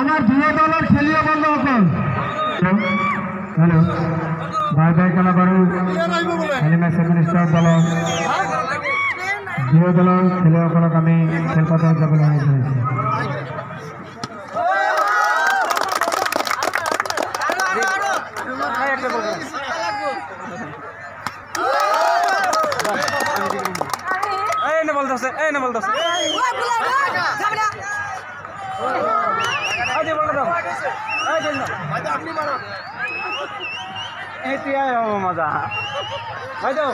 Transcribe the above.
আমার দুই দলের খেলিয়ে বন্ধ অকল হ্যালো ভাই ভাই খেলা করু খালি ম্যাচ মিনিস্টার দল দুই দলের খেলুৱৈসকলক আমি খেলপথাৰত যাবলৈ অনুৰোধ কৰিছোঁ। मजा भाई तो